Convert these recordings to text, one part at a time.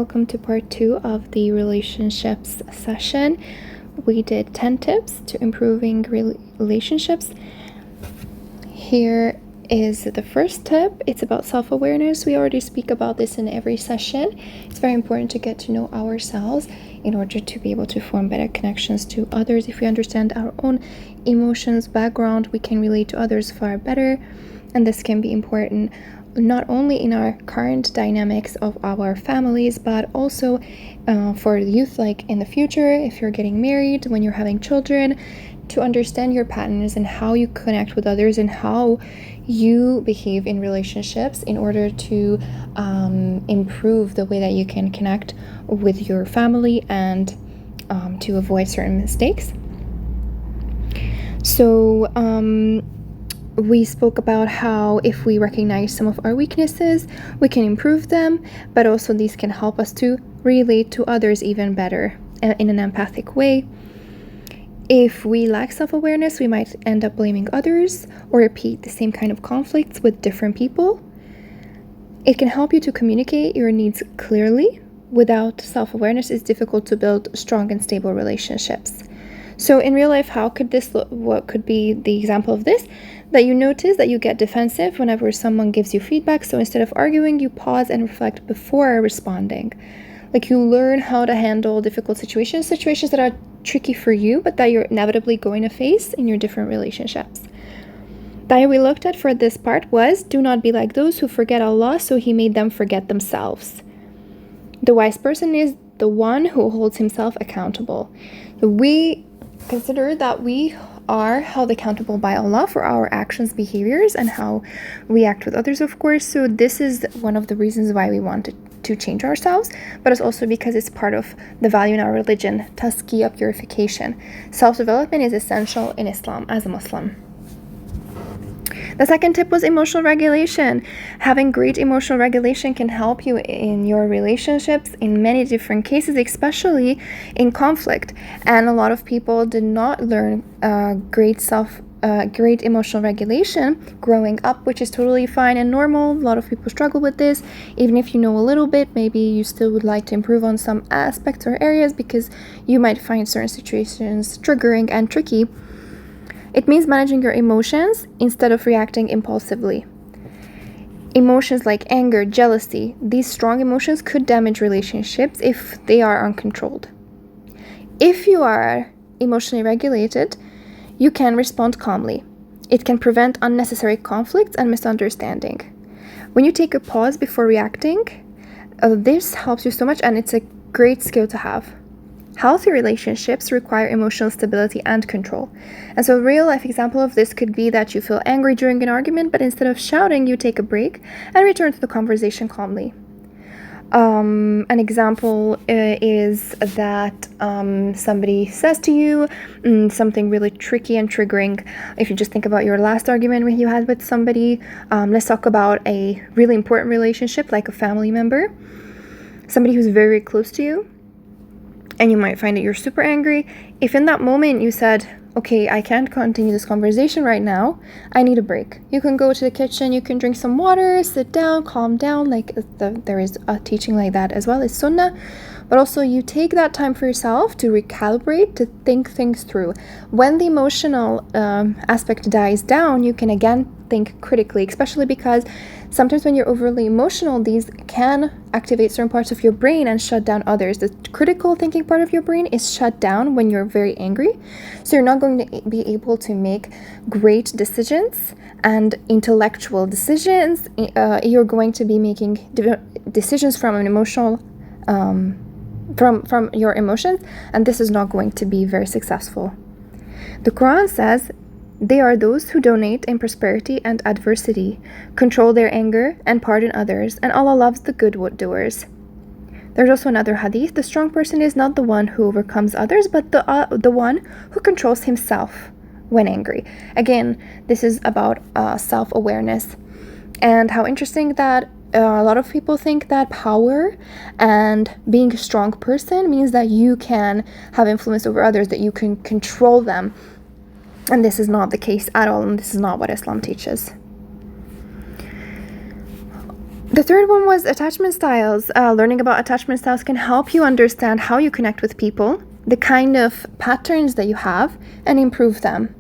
welcome to part 2 of the relationships session. We did 10 tips to improving relationships. Here is the first tip. It's about self-awareness. We already speak about this in every session. It's very important to get to know ourselves in order to be able to form better connections to others. If we understand our own emotions, background, we can relate to others far better, and this can be important not only in our current dynamics of our families, but also for youth, like in the future, if you're getting married, when you're having children, to understand your patterns and how you connect with others and how you behave in relationships in order to improve the way that you can connect with your family and to avoid certain mistakes. So we spoke about how if we recognize some of our weaknesses, we can improve them, but also these can help us to relate to others even better in an empathic way. If we lack self-awareness, we might end up blaming others or repeat the same kind of conflicts with different people. It can help you to communicate your needs clearly. Without self-awareness, it's difficult to build strong and stable relationships. So in real life, how could this look? What could be the example of this? That you notice that you get defensive whenever someone gives you feedback. So instead of arguing, you pause and reflect before responding. Like you learn how to handle difficult situations that are tricky for you, but that you're inevitably going to face in your different relationships. The idea we looked at for this part was, do not be like those who forget Allah, so He made them forget themselves. The wise person is the one who holds himself accountable. So we consider that we are held accountable by Allah for our actions, behaviors, and how we act with others, of course. So this is one of the reasons why we wanted to change ourselves, but it's also because it's part of the value in our religion, tazkiyah, purification. Self-development is essential in Islam as a Muslim. The second tip was emotional regulation. Having great emotional regulation can help you in your relationships in many different cases, especially in conflict. And a lot of people did not learn great emotional regulation growing up, which is totally fine and normal. A lot of people struggle with this. Even if you know a little bit, maybe you still would like to improve on some aspects or areas because you might find certain situations triggering and tricky. It means managing your emotions instead of reacting impulsively. Emotions like anger, jealousy, these strong emotions could damage relationships if they are uncontrolled. If you are emotionally regulated, you can respond calmly. It can prevent unnecessary conflicts and misunderstanding. When you take a pause before reacting, this helps you so much, and it's a great skill to have. Healthy relationships require emotional stability and control. And so a real life example of this could be that you feel angry during an argument, but instead of shouting, you take a break and return to the conversation calmly. An example is that somebody says to you something really tricky and triggering. If you just think about your last argument you had with somebody, let's talk about a really important relationship like a family member, somebody who's very, very close to you, and you might find that you're super angry. If in that moment you said, okay, I can't continue this conversation right now, I need a break. You can go to the kitchen, you can drink some water, sit down, calm down, there is a teaching like that as well as sunnah. But also you take that time for yourself to recalibrate, to think things through. When the emotional aspect dies down, you can again think critically, especially because sometimes when you're overly emotional, these can activate certain parts of your brain and shut down others. The critical thinking part of your brain is shut down when you're very angry. So you're not going to be able to make great decisions and intellectual decisions. You're going to be making decisions from an emotional from your emotions, and this is not going to be very successful. The Quran says, they are those who donate in prosperity and adversity, control their anger and pardon others, and Allah loves the good doers. There's also another hadith, the strong person is not the one who overcomes others, but the one who controls himself when angry. Again, this is about self-awareness, and how interesting that a lot of people think that power and being a strong person means that you can have influence over others, that you can control them. And this is not the case at all, and this is not what Islam teaches. The third one was attachment styles. Learning about attachment styles can help you understand how you connect with people, the kind of patterns that you have, and improve them.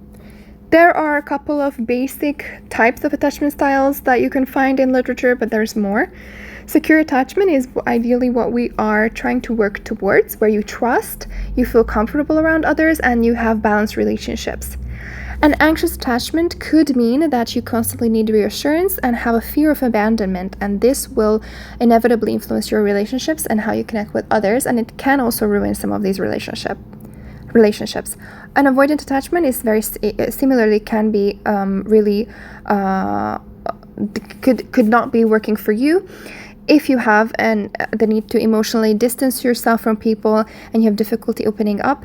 There are a couple of basic types of attachment styles that you can find in literature, but there's more. Secure attachment is ideally what we are trying to work towards, where you trust, you feel comfortable around others, and you have balanced relationships. An anxious attachment could mean that you constantly need reassurance and have a fear of abandonment, and this will inevitably influence your relationships and how you connect with others, and it can also ruin some of these relationships. An avoidant attachment is very similarly can be could not be working for you if you have the need to emotionally distance yourself from people and you have difficulty opening up.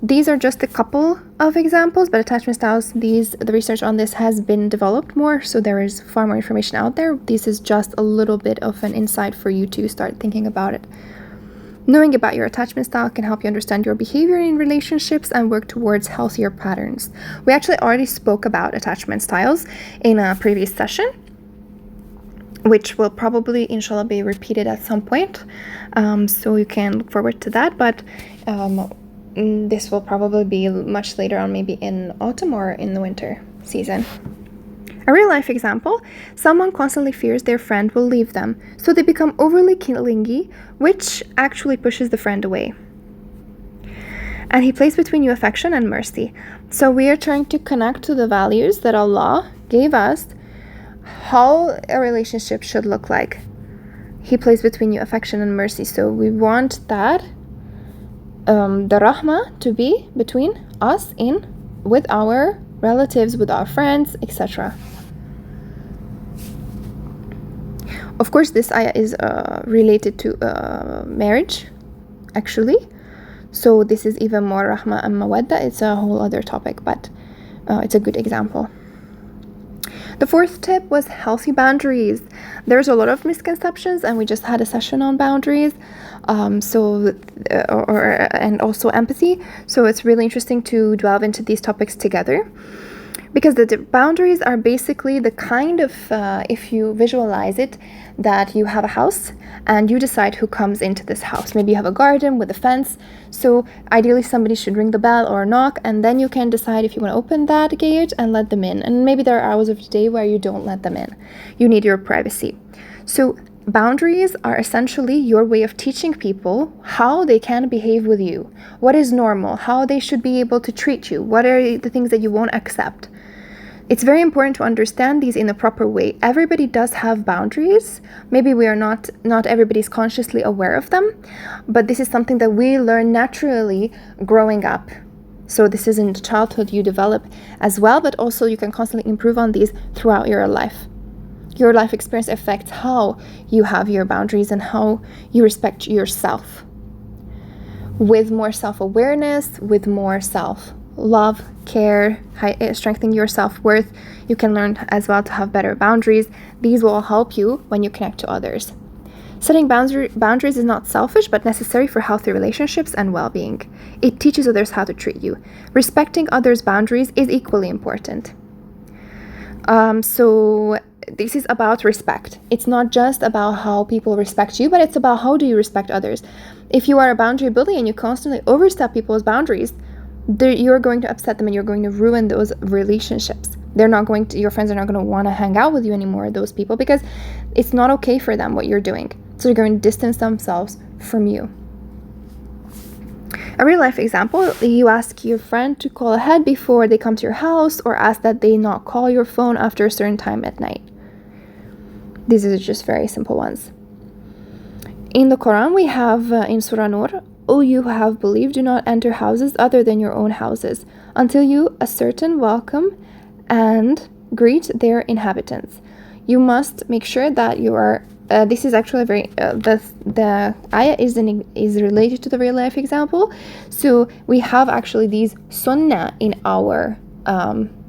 These are just a couple of examples, but attachment styles, the research on this has been developed more, so there is far more information out there. This is just a little bit of an insight for you to start thinking about it. Knowing about your attachment style can help you understand your behavior in relationships and work towards healthier patterns. We actually already spoke about attachment styles in a previous session, which will probably, inshallah, be repeated at some point. So you can look forward to that, but this will probably be much later on, maybe in autumn or in the winter season. A real life example, someone constantly fears their friend will leave them, so they become overly clingy, which actually pushes the friend away. And he placed between you affection and mercy. So we are trying to connect to the values that Allah gave us, how a relationship should look like. He placed between you affection and mercy. So we want that the rahmah to be between us with our relatives, with our friends, etc. Of course, this ayah is related to marriage, actually. So this is even more rahmah and mawadda. It's a whole other topic, but it's a good example. The fourth tip was healthy boundaries. There's a lot of misconceptions, and we just had a session on boundaries, and also empathy. So it's really interesting to delve into these topics together, because the boundaries are basically the kind of, if you visualize it, that you have a house and you decide who comes into this house. Maybe you have a garden with a fence, so ideally somebody should ring the bell or knock, and then you can decide if you want to open that gate and let them in. And maybe there are hours of the day where you don't let them in. You need your privacy. So boundaries are essentially your way of teaching people how they can behave with you, what is normal, how they should be able to treat you, what are the things that you won't accept. It's very important to understand these in the proper way. Everybody does have boundaries. Maybe we are not everybody's consciously aware of them, but this is something that we learn naturally growing up. So this is in childhood you develop as well, but also you can constantly improve on these throughout your life. Your life experience affects how you have your boundaries and how you respect yourself. With more self-awareness, with more self-love, care, strengthening your self-worth, you can learn as well to have better boundaries. These will help you when you connect to others. Setting boundaries is not selfish, but necessary for healthy relationships and well-being. It teaches others how to treat you. Respecting others' boundaries is equally important. So this is about respect. It's not just about how people respect you, but it's about how do you respect others. If you are a boundary bully and you constantly overstep people's boundaries, you're going to upset them and you're going to ruin those relationships. Your friends are not going to want to hang out with you anymore, those people, because it's not okay for them what you're doing. So they're going to distance themselves from you. A real life example, you ask your friend to call ahead before they come to your house, or ask that they not call your phone after a certain time at night. These are just very simple ones. In the Quran, we have in Surah Nur, "O you who have believed, do not enter houses other than your own houses, until you ascertain welcome and greet their inhabitants." You must make sure that you are. This is actually very. The ayah is related to the real life example, so we have actually these sunnah in our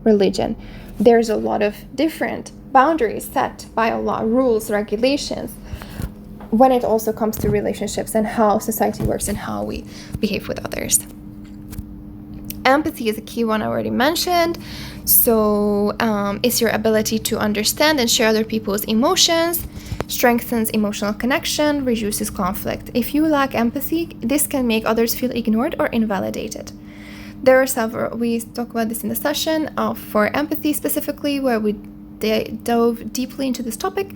religion. There's a lot of different boundaries set by Allah, rules, regulations, when it also comes to relationships and how society works and how we behave with others. Empathy is a key one I already mentioned. So it's your ability to understand and share other people's emotions. strengthens emotional connection, reduces conflict. If you lack empathy, this can make others feel ignored or invalidated. There are several, we talk about this in the session for empathy specifically, where we dove deeply into this topic.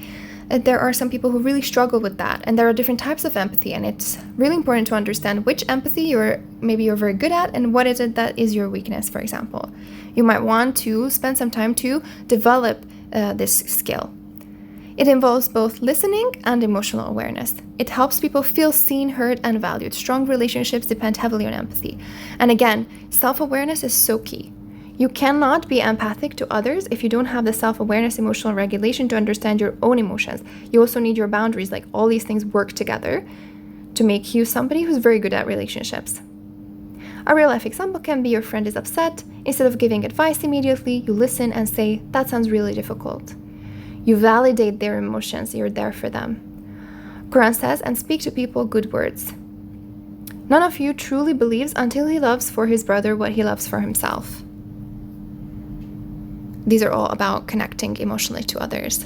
There are some people who really struggle with that, and there are different types of empathy, and it's really important to understand which empathy you're very good at and what is it that is your weakness, for example. You might want to spend some time to develop this skill. It involves both listening and emotional awareness. It helps people feel seen, heard, and valued. Strong relationships depend heavily on empathy. And again, self-awareness is so key. You cannot be empathic to others if you don't have the self-awareness, emotional regulation to understand your own emotions. You also need your boundaries. Like, all these things work together to make you somebody who's very good at relationships. A real-life example can be your friend is upset. Instead of giving advice immediately, you listen and say, "That sounds really difficult." You validate their emotions. You're there for them. Quran says, "And speak to people good words." None of you truly believes until he loves for his brother what he loves for himself. These are all about connecting emotionally to others.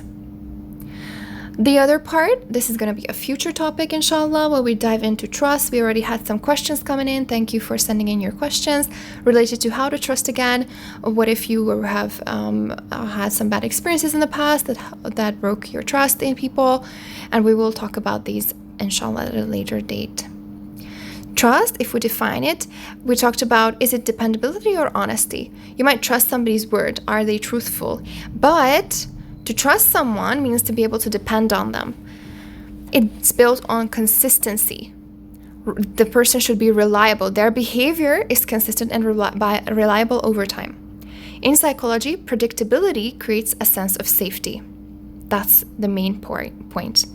The other part, this is going to be a future topic, inshallah, where we dive into trust. We already had some questions coming in. Thank you for sending in your questions related to how to trust again. What if you have had some bad experiences in the past that broke your trust in people? And we will talk about these, inshallah, at a later date. Trust, if we define it, we talked about, is it dependability or honesty? You might trust somebody's word. Are they truthful? But to trust someone means to be able to depend on them. It's built on consistency. The person should be reliable. Their behavior is consistent and reliable over time. In psychology, predictability creates a sense of safety. That's the main point.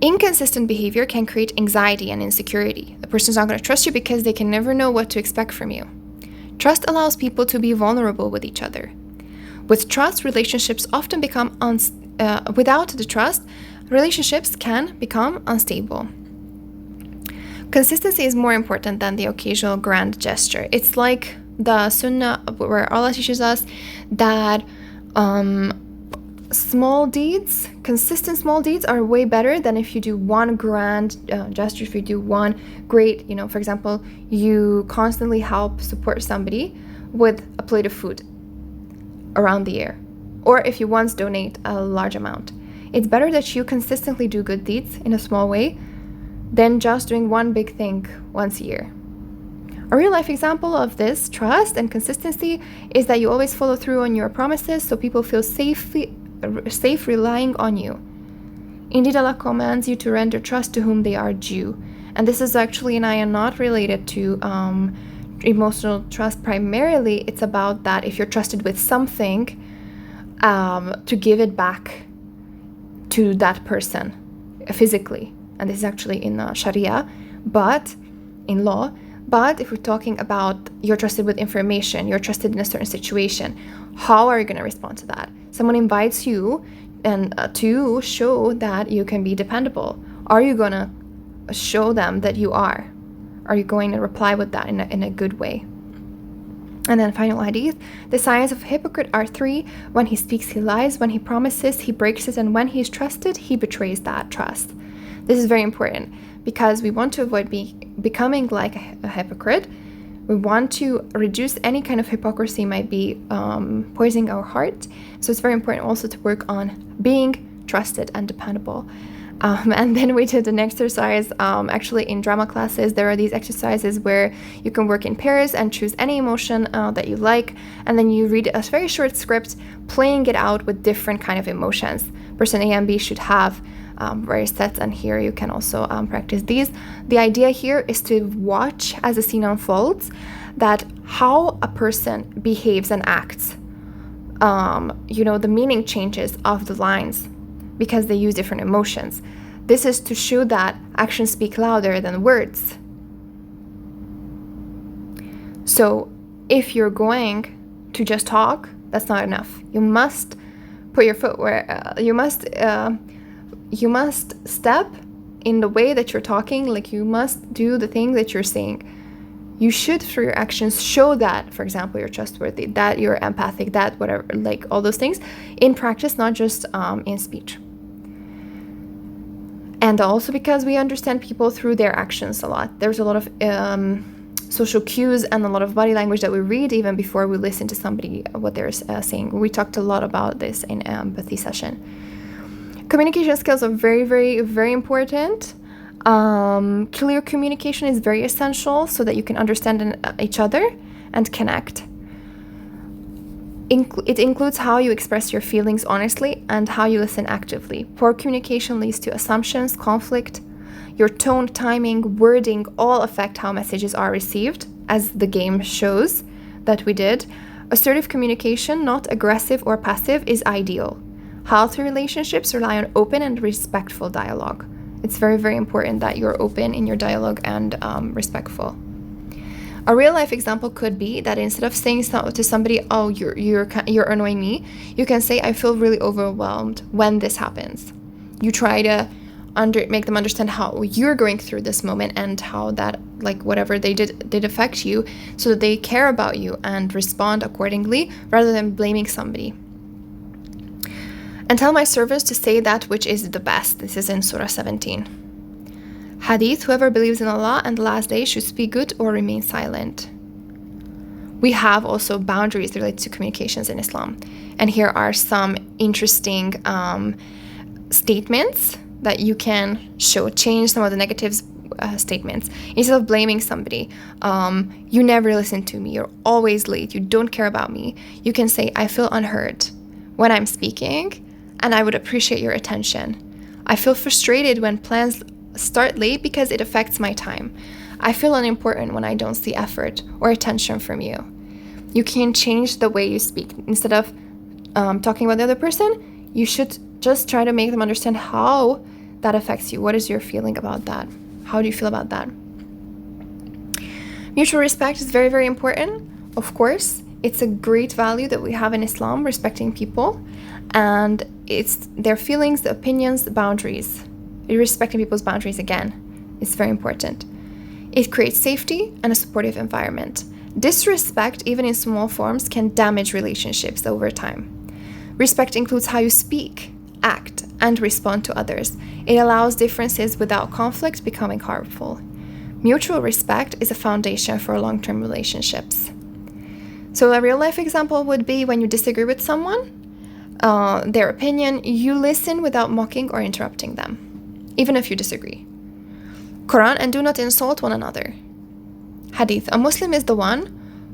Inconsistent behavior can create anxiety and insecurity. The person's not going to trust you because they can never know what to expect from you. Trust allows people to be vulnerable with each other. With trust, relationships often become without the trust, relationships can become unstable. Consistency is more important than the occasional grand gesture. It's like the Sunnah where Allah teaches us that consistent small deeds are way better than if you do one grand gesture, if you do one great, for example, you constantly help support somebody with a plate of food around the year, or if you once donate a large amount. It's better that you consistently do good deeds in a small way than just doing one big thing once a year. A real life example of this trust and consistency is that you always follow through on your promises so people feel safe relying on you. Indeed, Allah commands you to render trust to whom they are due. And this is actually an ayah not related to emotional trust primarily. It's about that if you're trusted with something, to give it back to that person physically. And this is actually in Sharia, but in law. But if we're talking about you're trusted with information, you're trusted in a certain situation, how are you going to respond to that? Someone invites you and to show that you can be dependable. Are you going to show them that you are? Are you going to reply with that in a good way? And then final hadith, the signs of a hypocrite are 3. When he speaks, he lies. When he promises, he breaks it. And when he is trusted, he betrays that trust. This is very important because we want to avoid becoming like a hypocrite. We want to reduce any kind of hypocrisy might be poisoning our heart. So it's very important also to work on being trusted and dependable. And then we did an exercise, actually in drama classes, there are these exercises where you can work in pairs and choose any emotion that you like. And then you read a very short script, playing it out with different kind of emotions. Person A and B should have various sets, and here you can also practice these. The idea here is to watch as the scene unfolds, that how a person behaves and acts. The meaning changes of the lines because they use different emotions. This is to show that actions speak louder than words. So if you're going to just talk, that's not enough. You must put your foot where you must step in the way that you're talking, like you must do the thing that you're saying. You should, through your actions, show that, for example, you're trustworthy, that you're empathic, that whatever, like all those things in practice, not just in speech. And also because we understand people through their actions a lot. There's a lot of social cues and a lot of body language that we read even before we listen to somebody, what they're saying. We talked a lot about this in empathy session. Communication skills are very, very, very important. Clear communication is very essential so that you can understand each other and connect. It includes how you express your feelings honestly and how you listen actively. Poor communication leads to assumptions, conflict. Your tone, timing, wording all affect how messages are received, as the game shows that we did. Assertive communication, not aggressive or passive, is ideal. Healthy relationships rely on open and respectful dialogue. It's very, very important that you're open in your dialogue and respectful. A real life example could be that instead of saying to somebody, "Oh, you're annoying me," you can say, "I feel really overwhelmed when this happens." You try to make them understand how you're going through this moment and how that, like, whatever they did affect you, so that they care about you and respond accordingly rather than blaming somebody. And tell my servants to say that which is the best. This is in Surah 17. Hadith, whoever believes in Allah and the last day should speak good or remain silent. We have also boundaries related to communications in Islam. And here are some interesting statements that you can change some of the negative statements. Instead of blaming somebody, you never listen to me, you're always late, you don't care about me, you can say, "I feel unheard when I'm speaking, and I would appreciate your attention. I feel frustrated when plans start late because it affects my time. I feel unimportant when I don't see effort or attention from you." You can change the way you speak. Instead of talking about the other person, you should just try to make them understand how that affects you. What is your feeling about that? How do you feel about that? Mutual respect is very, very important. Of course, it's a great value that we have in Islam, respecting people, and it's their feelings, the opinions, the boundaries. Respecting people's boundaries, again, is very important. It creates safety and a supportive environment. Disrespect, even in small forms, can damage relationships over time. Respect includes how you speak, act, and respond to others. It allows differences without conflict becoming harmful. Mutual respect is a foundation for long-term relationships. So a real-life example would be when you disagree with someone, their opinion, you listen without mocking or interrupting them, even if you disagree. Quran, and do not insult one another. Hadith, a Muslim is the one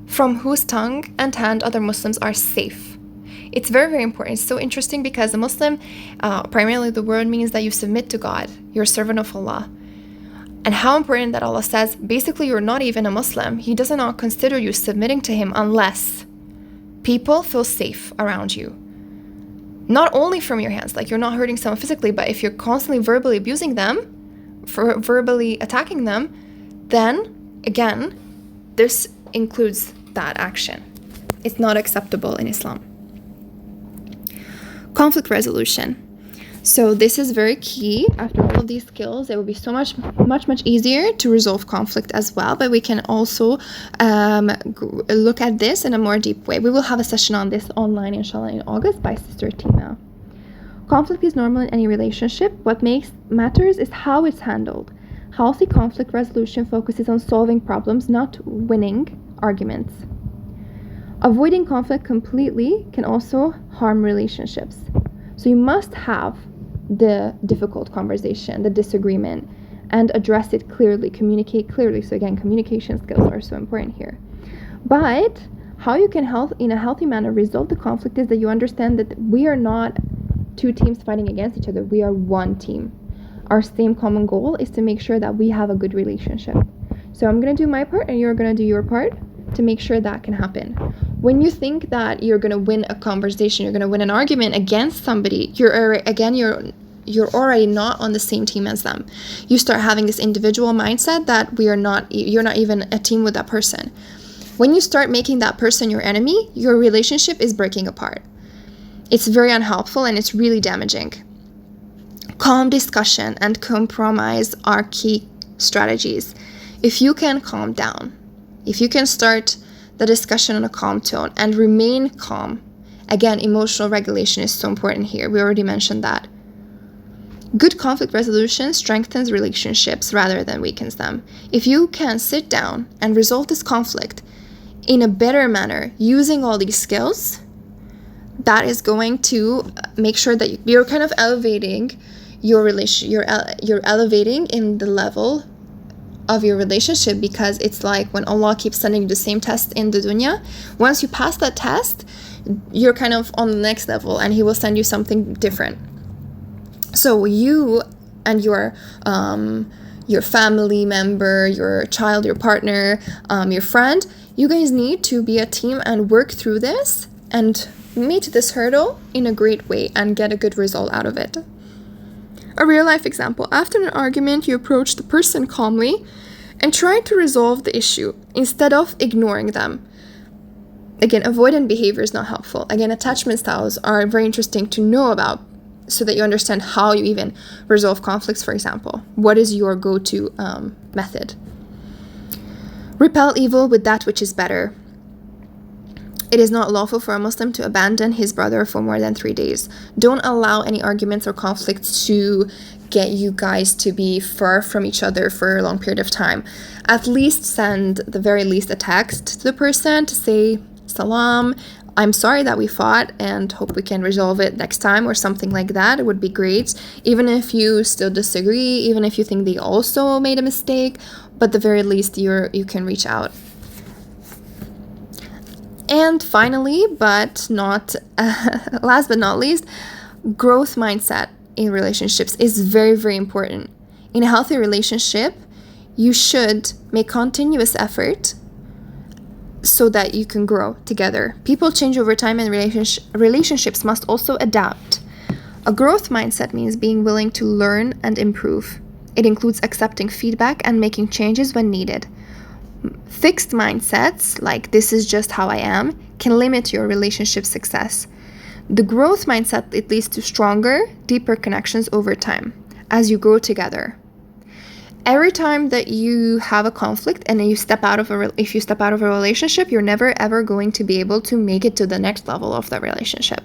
from whose tongue and hand other Muslims are safe. It's very, very important. It's so interesting because a Muslim, primarily the word means that you submit to God. You're a servant of Allah. And how important that Allah says, basically you're not even a Muslim. He does not consider you submitting to Him unless people feel safe around you. Not only from your hands, like you're not hurting someone physically, but if you're constantly verbally abusing them, verbally attacking them, then again, this includes that action. It's not acceptable in Islam. Conflict resolution. So this is very key. After all of these skills, it will be so much easier to resolve conflict as well. But we can also look at this in a more deep way. We will have a session on this online, inshallah, in August by Sister Tina. Conflict is normal in any relationship. What matters is how it's handled. Healthy conflict resolution focuses on solving problems, not winning arguments. Avoiding conflict completely can also harm relationships. So you must have the difficult conversation, the disagreement, and address it clearly, communicate clearly. So again, communication skills are so important here. But how you can in a healthy manner resolve the conflict is that you understand that we are not two teams fighting against each other. We are one team. Our same common goal is to make sure that we have a good relationship. So I'm going to do my part and you're going to do your part to make sure that can happen. When you think that you're going to win a conversation, you're going to win an argument against somebody, you're already not on the same team as them. You start having this individual mindset that you're not even a team with that person. When you start making that person your enemy, your relationship is breaking apart. It's very unhelpful and it's really damaging. Calm discussion and compromise are key strategies. If you can calm down, if you can start the discussion on a calm tone and remain calm, again, emotional regulation is so important here. We already mentioned that. Good conflict resolution strengthens relationships rather than weakens them. If you can sit down and resolve this conflict in a better manner using all these skills, that is going to make sure that you're kind of elevating your relation. You're elevating in the level of your relationship, because it's like when Allah keeps sending you the same test in the dunya. Once you pass that test, you're kind of on the next level, and He will send you something different. So you and your family member, your child, your partner, your friend, you guys need to be a team and work through this and meet this hurdle in a great way and get a good result out of it. A real life example. After an argument, you approach the person calmly and try to resolve the issue instead of ignoring them. Again, avoidant behavior is not helpful. Again, attachment styles are very interesting to know about so that you understand how you even resolve conflicts, for example. What is your go-to method? Repel evil with that which is better. It is not lawful for a Muslim to abandon his brother for more than 3 days. Don't allow any arguments or conflicts to get you guys to be far from each other for a long period of time. At least send, the very least, a text to the person to say, Salam, I'm sorry that we fought and hope we can resolve it next time, or something like that. It would be great. Even if you still disagree, even if you think they also made a mistake, but the very least you can reach out. And finally, but not last but not least, growth mindset in relationships is very, very important. In a healthy relationship, you should make continuous effort so that you can grow together. People change over time, and relationships must also adapt. A growth mindset means being willing to learn and improve. It includes accepting feedback and making changes when needed. Fixed mindsets, like this is just how I am, can limit your relationship success. The growth mindset, it leads to stronger, deeper connections over time as you grow together. Every time that you have a conflict and then you step out of if you step out of a relationship, you're never ever going to be able to make it to the next level of that relationship,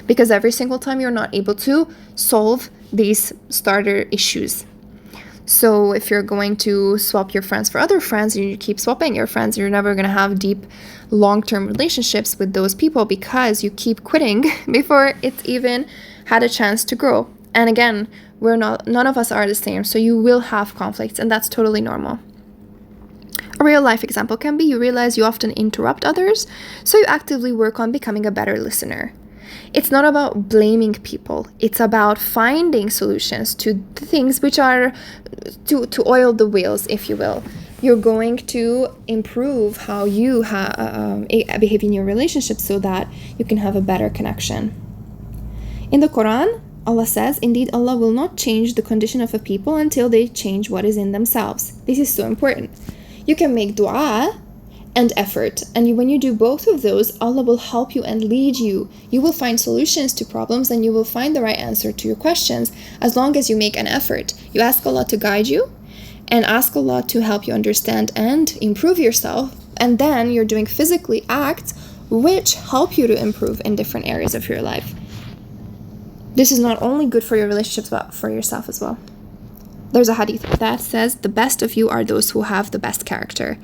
because every single time you're not able to solve these starter issues. So if you're going to swap your friends for other friends and you keep swapping your friends, you're never going to have deep long-term relationships with those people, because you keep quitting before it's even had a chance to grow. And again, none of us are the same, so you will have conflicts, and that's totally normal. A real life example can be you realize you often interrupt others, so you actively work on becoming a better listener. It's not about blaming people. It's about finding solutions to the things which are to oil the wheels, if you will. You're going to improve how you behave in your relationship so that you can have a better connection. In the Quran, Allah says, indeed, Allah will not change the condition of a people until they change what is in themselves. This is so important. You can make dua and effort, and when you do both of those, Allah will help you and lead you. You will find solutions to problems, and you will find the right answer to your questions as long as you make an effort. You ask Allah to guide you and ask Allah to help you understand and improve yourself, and then you're doing physically acts which help you to improve in different areas of your life. This is not only good for your relationships, but for yourself as well. There's a hadith that says, the best of you are those who have the best character.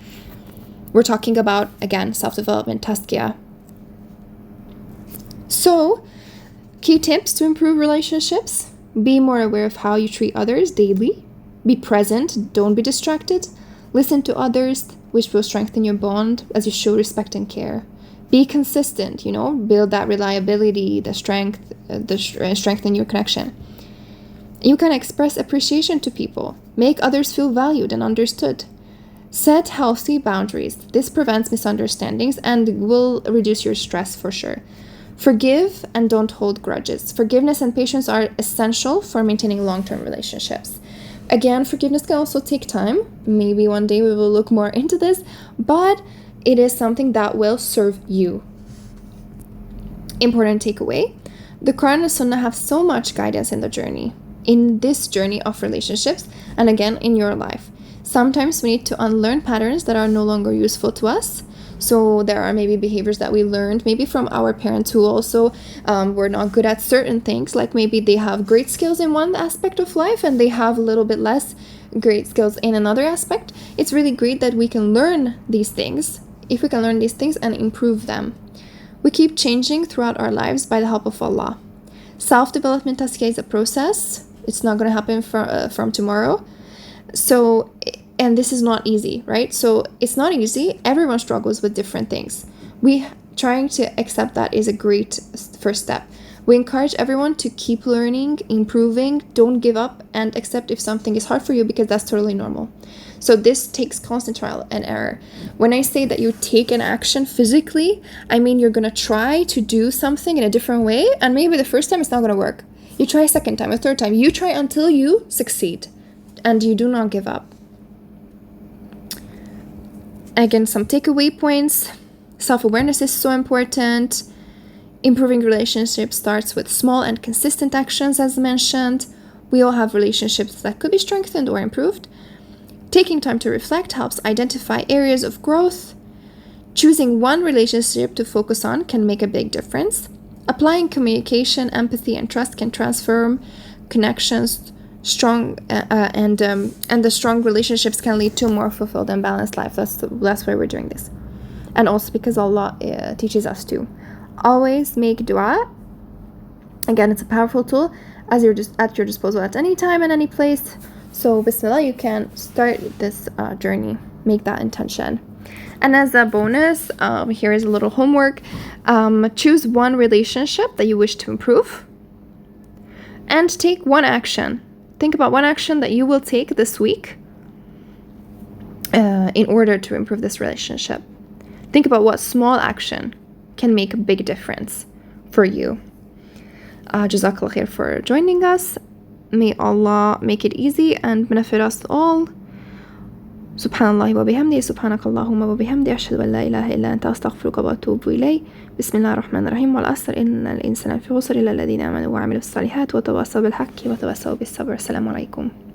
We're talking about, again, self-development, tazkiyah. So, key tips to improve relationships: be more aware of how you treat others daily. Be present, don't be distracted. Listen to others, which will strengthen your bond as you show respect and care. Be consistent, build that reliability, the strengthen your connection. You can express appreciation to people. Make others feel valued and understood. Set healthy boundaries. This prevents misunderstandings and will reduce your stress for sure. Forgive and don't hold grudges. Forgiveness and patience are essential for maintaining long-term relationships. Again, forgiveness can also take time. Maybe one day we will look more into this, but it is something that will serve you. Important takeaway: the Quran and Sunnah have so much guidance in this journey of relationships, and again, in your life. Sometimes we need to unlearn patterns that are no longer useful to us So there are maybe behaviors that we learned maybe from our parents who also were not good at certain things, like maybe they have great skills in one aspect of life and they have a little bit less great skills in another aspect. It's really great that we can learn these things, if we can learn these things and improve them. We keep changing throughout our lives by the help of Allah. Self-development taskiya is a process. It's not going to happen from tomorrow. So, and this is not easy, right? So it's not easy. Everyone struggles with different things. We trying to accept that is a great first step. We encourage everyone to keep learning, improving, don't give up, and accept if something is hard for you, because that's totally normal. So this takes constant trial and error. When I say that you take an action physically, I mean you're going to try to do something in a different way, and maybe the first time it's not going to work. You try a second time, a third time. You try until you succeed, and you do not give up. Again, some takeaway points. Self-awareness is so important. Improving relationships starts with small and consistent actions, as mentioned. We all have relationships that could be strengthened or improved. Taking time to reflect helps identify areas of growth. Choosing one relationship to focus on can make a big difference. Applying communication, empathy, and trust can transform connections. And the strong relationships can lead to a more fulfilled and balanced life. That's why we're doing this. And also because Allah teaches us to. Always make dua. Again, it's a powerful tool as you're just at your disposal at any time and any place. So bismillah, you can start this journey. Make that intention. And as a bonus, here is a little homework. Choose one relationship that you wish to improve and take one action. Think about one action that you will take this week in order to improve this relationship. Think about what small action can make a big difference for you. Jazakallah khair for joining us. May Allah make it easy and benefit us all. Subhanallah wa bihamdi, subhanakallahumma wa bihamdi, ashhadu an la ilaha illa anta, astaghfiruka wa atubu ilay. Bismillahir rahmanir rahim. Wal asr, innal insana fi khusr illa alladhina amanu wa amilus salihat wa tawasaw bil haqqi wa tawasaw bis sabr. Assalamu alaykum.